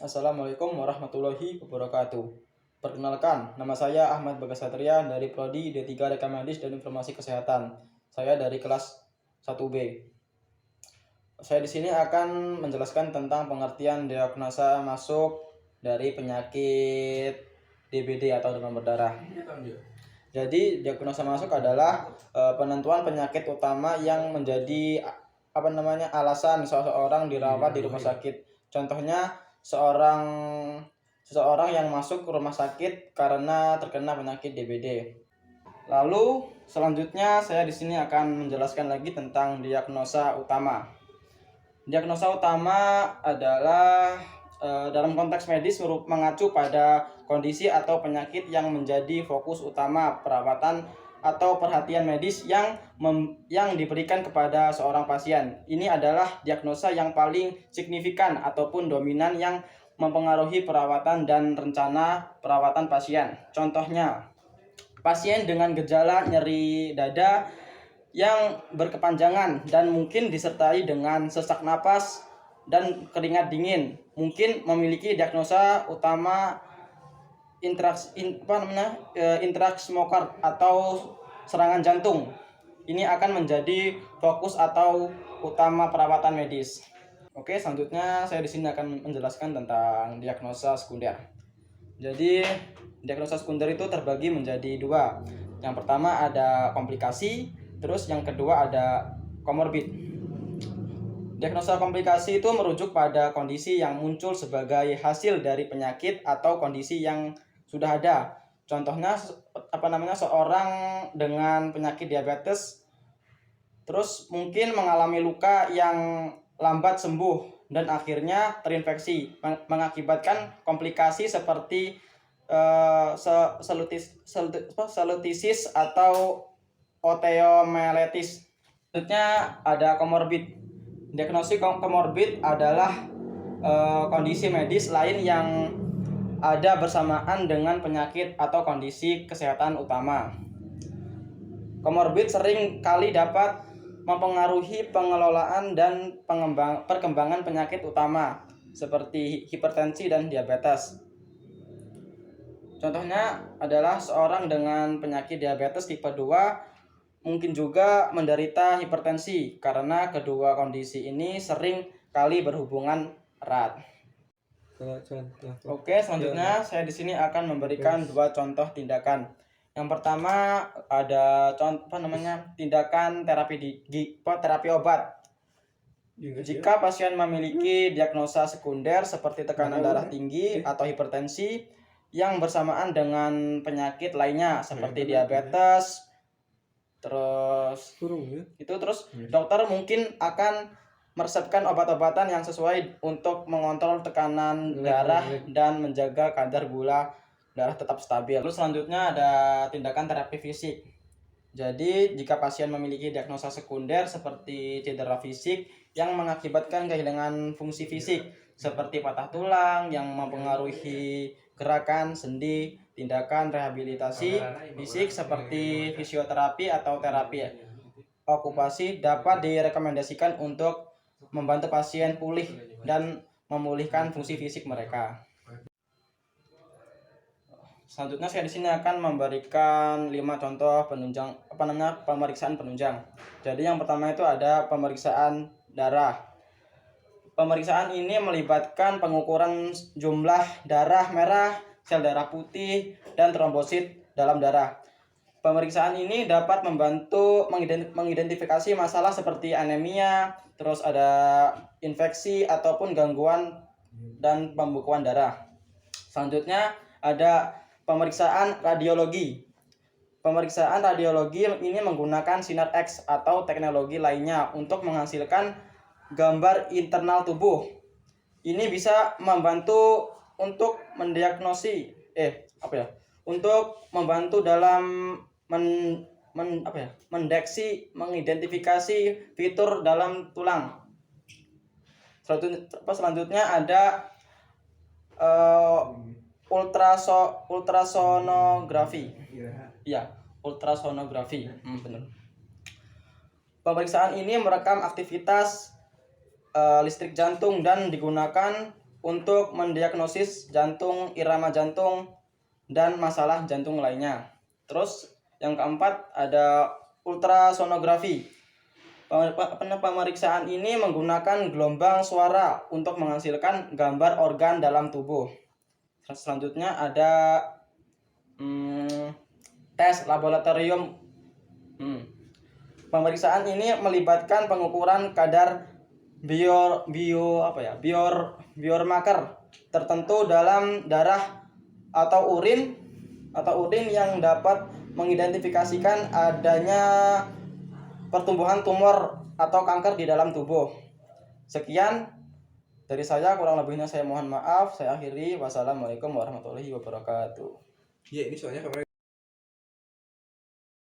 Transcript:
Assalamualaikum warahmatullahi wabarakatuh. Perkenalkan, nama saya Ahmad Bagas Satria dari Prodi D3 Rekam Medis dan Informasi Kesehatan. Saya dari kelas 1B. Saya di sini akan menjelaskan tentang pengertian diagnosa masuk dari penyakit DBD atau demam berdarah. Jadi diagnosa masuk adalah penentuan penyakit utama yang menjadi alasan seseorang dirawat di rumah sakit. Contohnya seseorang yang masuk ke rumah sakit karena terkena penyakit DBD. Lalu selanjutnya saya di sini akan menjelaskan lagi tentang diagnosa utama. Diagnosa utama adalah dalam konteks medis mengacu pada kondisi atau penyakit yang menjadi fokus utama perawatan atau perhatian medis yang diberikan kepada seorang pasien. Ini adalah diagnosa yang paling signifikan ataupun dominan yang mempengaruhi perawatan dan rencana perawatan pasien. Contohnya, pasien dengan gejala nyeri dada yang berkepanjangan dan mungkin disertai dengan sesak napas dan keringat dingin mungkin memiliki diagnosa utama intraks smoker atau serangan jantung. Ini akan menjadi fokus atau utama perawatan medis. Oke, selanjutnya saya di sini akan menjelaskan tentang diagnosa sekunder. Jadi, diagnosa sekunder itu terbagi menjadi dua. Yang pertama ada komplikasi, terus yang kedua ada komorbid. Diagnosa komplikasi itu merujuk pada kondisi yang muncul sebagai hasil dari penyakit atau kondisi yang sudah ada. Contohnya seorang dengan penyakit diabetes terus mungkin mengalami luka yang lambat sembuh dan akhirnya terinfeksi mengakibatkan komplikasi seperti selutisis atau osteomyelitis. Selanjutnya ada komorbid. Diagnosis komorbid adalah kondisi medis lain yang ada bersamaan dengan penyakit atau kondisi kesehatan utama. Komorbid sering kali dapat mempengaruhi pengelolaan dan perkembangan penyakit utama seperti hipertensi dan diabetes. Contohnya adalah seorang dengan penyakit diabetes tipe 2 mungkin juga menderita hipertensi karena kedua kondisi ini sering kali berhubungan erat. Oke, selanjutnya saya di sini akan memberikan dua contoh tindakan. Yang pertama ada tindakan terapi obat. Jika pasien memiliki diagnosa sekunder seperti tekanan darah tinggi atau hipertensi yang bersamaan dengan penyakit lainnya seperti diabetes, terus dokter mungkin akan meresepkan obat-obatan yang sesuai untuk mengontrol tekanan darah dan menjaga kadar gula darah tetap stabil. Lalu selanjutnya ada tindakan terapi fisik. Jadi jika pasien memiliki diagnosa sekunder seperti cedera fisik yang mengakibatkan kehilangan fungsi fisik seperti patah tulang yang mempengaruhi gerakan sendi, tindakan rehabilitasi fisik seperti fisioterapi atau terapi okupasi dapat direkomendasikan untuk membantu pasien pulih dan memulihkan fungsi fisik mereka. Selanjutnya saya di sini akan memberikan 5 contoh pemeriksaan penunjang. Jadi yang pertama itu ada pemeriksaan darah. Pemeriksaan ini melibatkan pengukuran jumlah darah merah, sel darah putih, dan trombosit dalam darah. Pemeriksaan ini dapat membantu mengidentifikasi masalah seperti anemia, terus ada infeksi ataupun gangguan dan pembekuan darah. Selanjutnya ada pemeriksaan radiologi. Pemeriksaan radiologi ini menggunakan sinar X atau teknologi lainnya untuk menghasilkan gambar internal tubuh. Ini bisa membantu untuk membantu dalam mengidentifikasi fitur dalam tulang. Selanjutnya ada ultrasonografi. Ultrasonografi. Benar. Pemeriksaan ini merekam aktivitas listrik jantung dan digunakan untuk mendiagnosis jantung, irama jantung, dan masalah jantung lainnya. Terus yang keempat ada ultrasonografi. Pemeriksaan ini menggunakan gelombang suara untuk menghasilkan gambar organ dalam tubuh. Selanjutnya ada tes laboratorium. Pemeriksaan ini melibatkan pengukuran kadar biomarker tertentu dalam darah atau urin yang dapat mengidentifikasikan adanya pertumbuhan tumor atau kanker di dalam tubuh. Sekian dari saya, kurang lebihnya saya mohon maaf. Saya akhiri. Wassalamualaikum warahmatullahi wabarakatuh. Iya, ini soalnya kamera